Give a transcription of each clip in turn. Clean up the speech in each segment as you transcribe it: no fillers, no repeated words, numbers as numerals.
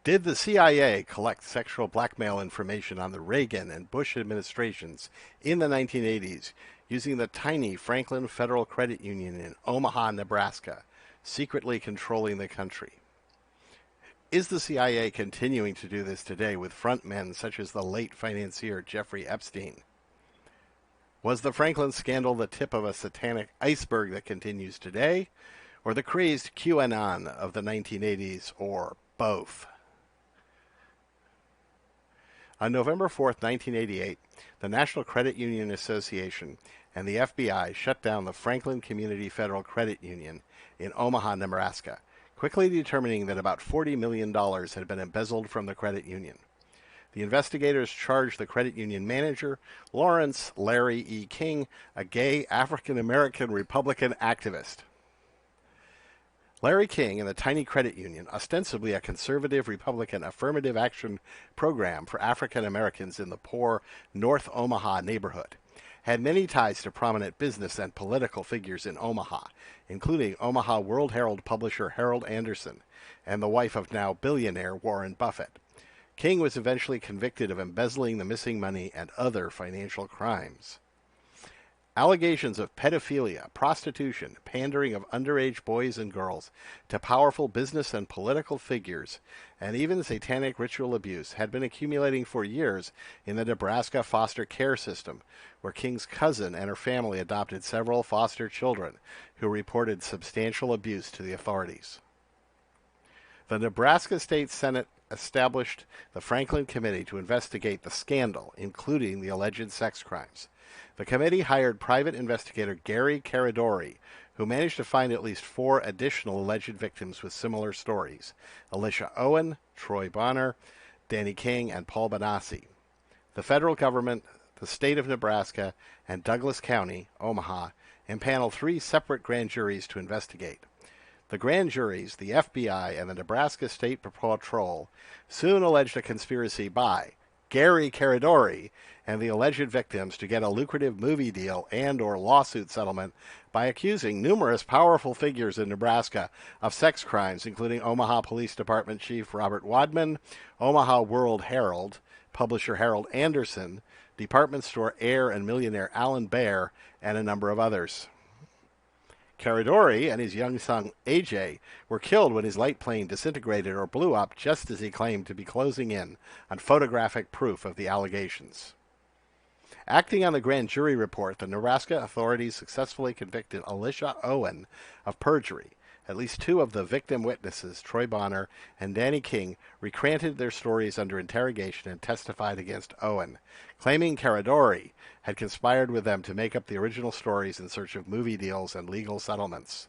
Did the CIA collect sexual blackmail information on the Reagan and Bush administrations in the 1980s using the tiny Franklin Federal Credit Union in Omaha, Nebraska, secretly controlling the country? Is the CIA continuing to do this today with frontmen such as the late financier Jeffrey Epstein? Was the Franklin scandal the tip of a satanic iceberg that continues today, or the crazed QAnon of the 1980s, or both? On November 4th, 1988, the National Credit Union Association and the FBI shut down the Franklin Community Federal Credit Union in Omaha, Nebraska, quickly determining that about $40 million had been embezzled from the credit union. The investigators charged the credit union manager, Lawrence Larry E. King, a gay African-American Republican activist. Larry King and the tiny credit union, ostensibly a conservative Republican affirmative action program for African Americans in the poor North Omaha neighborhood, had many ties to prominent business and political figures in Omaha, including Omaha World Herald publisher Harold Anderson and the wife of now billionaire Warren Buffett. King was eventually convicted of embezzling the missing money and other financial crimes. Allegations of pedophilia, prostitution, pandering of underage boys and girls to powerful business and political figures, and even satanic ritual abuse had been accumulating for years in the Nebraska foster care system, where King's cousin and her family adopted several foster children who reported substantial abuse to the authorities. The Nebraska State Senate established the Franklin Committee to investigate the scandal, including the alleged sex crimes. The committee hired private investigator Gary Caradori, who managed to find at least 4 additional alleged victims with similar stories: Alicia Owen, Troy Bonner, Danny King, and Paul Benassi. The federal government, the state of Nebraska, and Douglas County, Omaha, impaneled 3 separate grand juries to investigate. The grand juries, the FBI, and the Nebraska State Patrol soon alleged a conspiracy by Gary Caradori and the alleged victims to get a lucrative movie deal and or lawsuit settlement by accusing numerous powerful figures in Nebraska of sex crimes, including Omaha Police Department Chief Robert Wadman, Omaha World Herald publisher Harold Anderson, department store heir and millionaire Alan Baer, and a number of others. Caradori and his young son AJ were killed when his light plane disintegrated or blew up just as he claimed to be closing in on photographic proof of the allegations. Acting on the grand jury report, the Nebraska authorities successfully convicted Alicia Owen of perjury. At least 2 of the victim witnesses, Troy Bonner and Danny King, recanted their stories under interrogation and testified against Owen, claiming Caradori had conspired with them to make up the original stories in search of movie deals and legal settlements.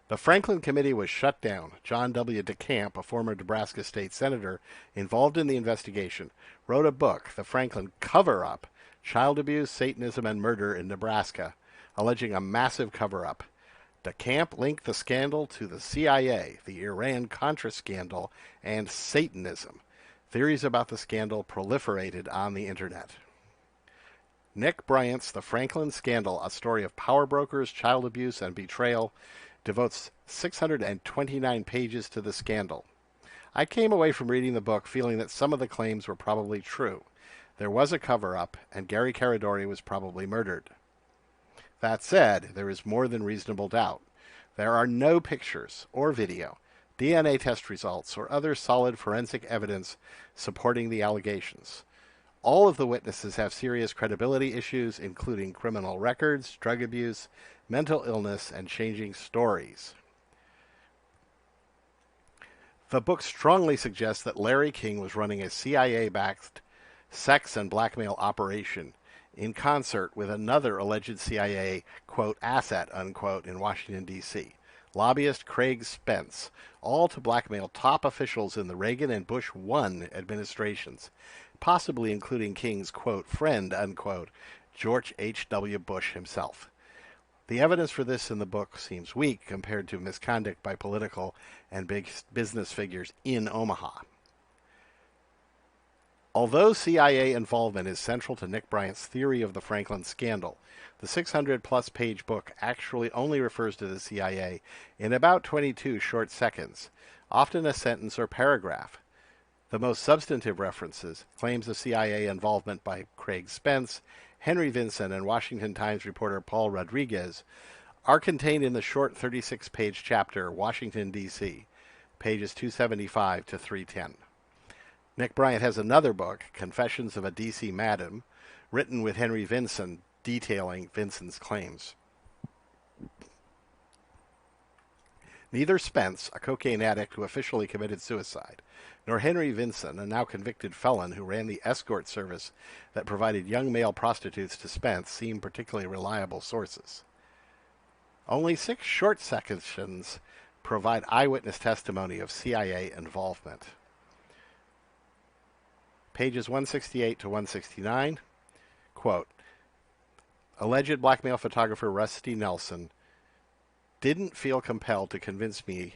The Franklin Committee was shut down. John W. DeCamp, a former Nebraska state senator involved in the investigation, wrote a book, The Franklin Cover-Up: Child Abuse, Satanism, and Murder in Nebraska, alleging a massive cover-up. DeCamp linked the scandal to the CIA, the Iran-Contra scandal, and Satanism. Theories about the scandal proliferated on the internet. Nick Bryant's The Franklin Scandal, a story of power brokers, child abuse, and betrayal, devotes 629 pages to the scandal. I came away from reading the book feeling that some of the claims were probably true. There was a cover-up, and Gary Caradori was probably murdered. That said, there is more than reasonable doubt. There are no pictures or video, DNA test results, or other solid forensic evidence supporting the allegations. All of the witnesses have serious credibility issues, including criminal records, drug abuse, mental illness, and changing stories. The book strongly suggests that Larry King was running a CIA-backed sex and blackmail operation in concert with another alleged CIA, quote, asset, unquote, in Washington, D.C., lobbyist Craig Spence, all to blackmail top officials in the Reagan and Bush 1 administrations, possibly including King's, quote, friend, unquote, George H.W. Bush himself. The evidence for this in the book seems weak compared to misconduct by political and big business figures in Omaha. Although CIA involvement is central to Nick Bryant's theory of the Franklin scandal, the 600-plus page book actually only refers to the CIA in about 22 short seconds, often a sentence or paragraph. The most substantive references, claims of CIA involvement by Craig Spence, Henry Vinson, and Washington Times reporter Paul Rodriguez, are contained in the short 36-page chapter, Washington, D.C., pages 275 to 310. Nick Bryant has another book, Confessions of a D.C. Madam, written with Henry Vinson, detailing Vinson's claims. Neither Spence, a cocaine addict who officially committed suicide, nor Henry Vinson, a now convicted felon who ran the escort service that provided young male prostitutes to Spence, seem particularly reliable sources. Only 6 short sections provide eyewitness testimony of CIA involvement. Pages 168 to 169, quote, alleged blackmail photographer Rusty Nelson didn't feel compelled to convince me,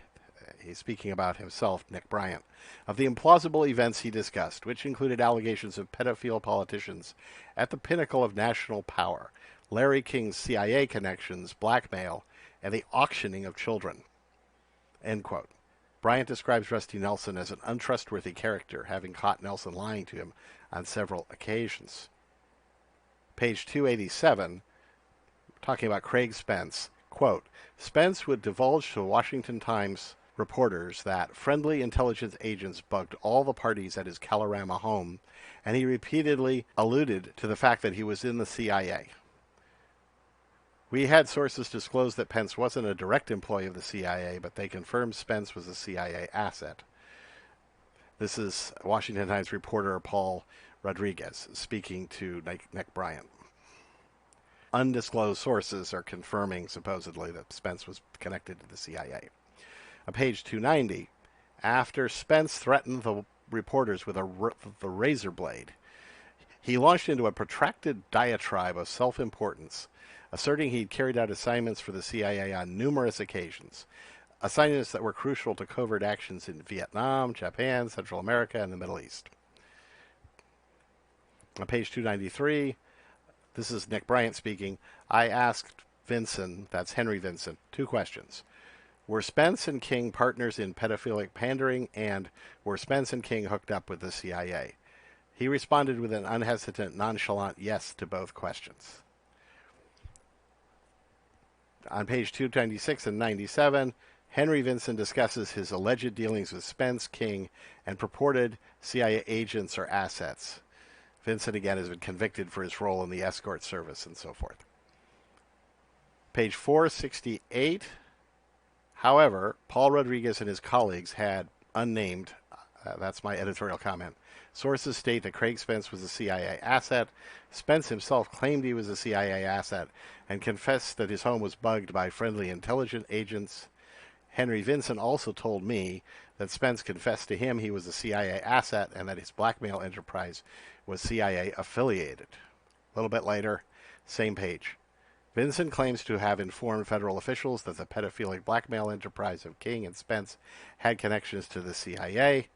he's speaking about himself, Nick Bryant, of the implausible events he discussed, which included allegations of pedophile politicians at the pinnacle of national power, Larry King's CIA connections, blackmail, and the auctioning of children. End quote. Bryant describes Rusty Nelson as an untrustworthy character, having caught Nelson lying to him on several occasions. Page 287, talking about Craig Spence, quote, Spence would divulge to Washington Times reporters that friendly intelligence agents bugged all the parties at his Kalorama home, and he repeatedly alluded to the fact that he was in the CIA. We had sources disclose that Pence wasn't a direct employee of the CIA, but they confirmed Spence was a CIA asset. This is Washington Times reporter Paul Rodriguez speaking to Nick Bryant. Undisclosed sources are confirming, supposedly, that Spence was connected to the CIA. On page 290, after Spence threatened the reporters with the razor blade, he launched into a protracted diatribe of self-importance, asserting he'd carried out assignments for the CIA on numerous occasions, assignments that were crucial to covert actions in Vietnam, Japan, Central America, and the Middle East. On page 293, this is Nick Bryant speaking, I asked Vinson, that's Henry Vinson, 2 questions. Were Spence and King partners in pedophilic pandering, and were Spence and King hooked up with the CIA? He responded with an unhesitant, nonchalant yes to both questions. On page 296 and 97, Henry Vinson discusses his alleged dealings with Spence, King, and purported CIA agents or assets. Vinson, again, has been convicted for his role in the escort service and so forth. Page 468, however, Paul Rodriguez and his colleagues had unnamed, that's my editorial comment, sources state that Craig Spence was a CIA asset. Spence himself claimed he was a CIA asset and confessed that his home was bugged by friendly intelligence agents. Henry Vinson also told me that Spence confessed to him he was a CIA asset and that his blackmail enterprise was CIA affiliated. A little bit later, same page. Vinson claims to have informed federal officials that the pedophilic blackmail enterprise of King and Spence had connections to the CIA.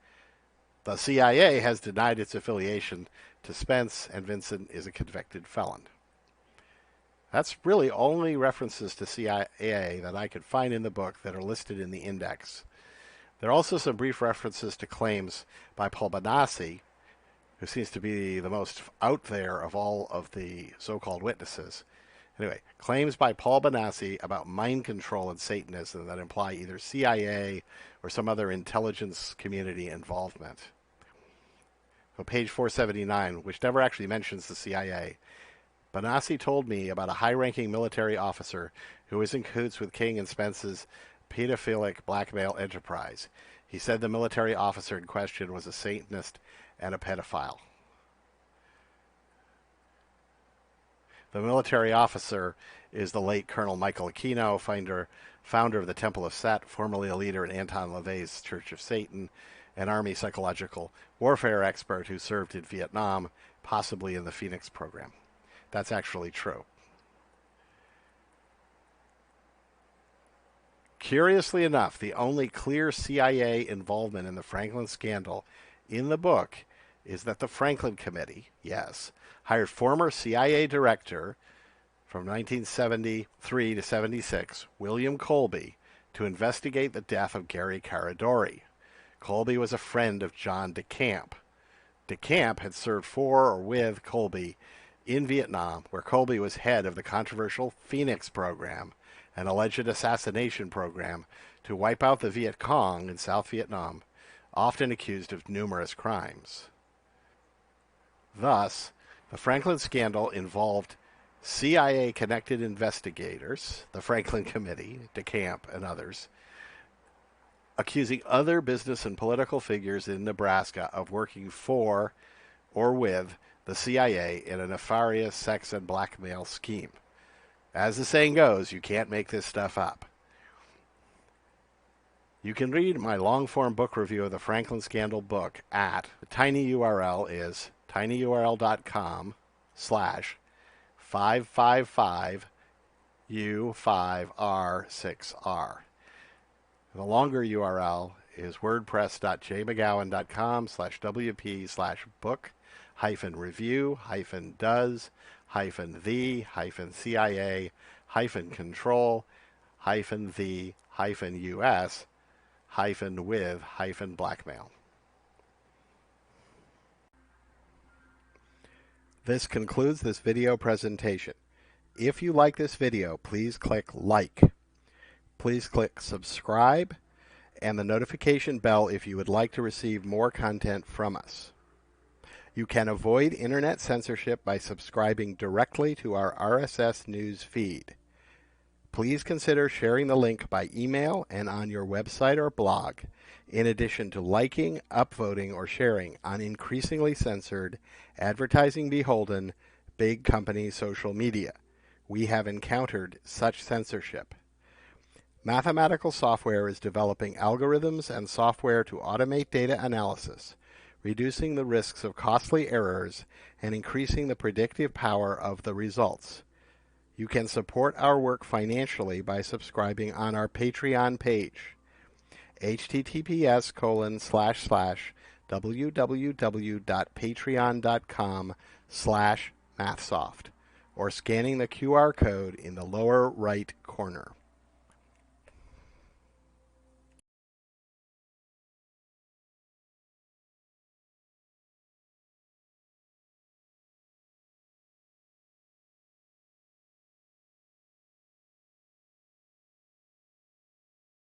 The CIA has denied its affiliation to Spence, and Vinson is a convicted felon. That's really only references to CIA that I could find in the book that are listed in the index. There are also some brief references to claims by Paul Bonacci, who seems to be the most out there of all of the so-called witnesses. Anyway, claims by Paul Bonacci about mind control and Satanism that imply either CIA or some other intelligence community involvement. So page 479, which never actually mentions the CIA. Bonacci told me about a high-ranking military officer who was in cahoots with King and Spence's pedophilic blackmail enterprise. He said the military officer in question was a Satanist and a pedophile. The military officer is the late Colonel Michael Aquino, founder of the Temple of Set, formerly a leader in Anton LaVey's Church of Satan, an Army psychological warfare expert who served in Vietnam, possibly in the Phoenix program. That's actually true. Curiously enough, the only clear CIA involvement in the Franklin scandal in the book is that the Franklin Committee, yes, hired former CIA director from 1973 to 76, William Colby, to investigate the death of Gary Caradori, Colby was a friend of John DeCamp. DeCamp had served for or with Colby in Vietnam, where Colby was head of the controversial Phoenix program, an alleged assassination program to wipe out the Viet Cong in South Vietnam, often accused of numerous crimes. Thus, the Franklin scandal involved CIA-connected investigators, the Franklin Committee, DeCamp, and others, accusing other business and political figures in Nebraska of working for or with the CIA in a nefarious sex and blackmail scheme. As the saying goes, you can't make this stuff up. You can read my long-form book review of the Franklin Scandal book at the tiny URL is tinyurl.com/555U5R6R. The longer URL is wordpress.jmcgowan.com/wp-the-CIA-the-US-with-blackmail. This concludes this video presentation. If you like this video, please click like. Please click subscribe and the notification bell if you would like to receive more content from us. You can avoid internet censorship by subscribing directly to our RSS news feed. Please consider sharing the link by email and on your website or blog, in addition to liking, upvoting, or sharing on increasingly censored, advertising beholden, big company social media. We have encountered such censorship. Mathematical software is developing algorithms and software to automate data analysis, reducing the risks of costly errors and increasing the predictive power of the results. You can support our work financially by subscribing on our Patreon page, https://www.patreon.com/mathsoft, or scanning the QR code in the lower right corner.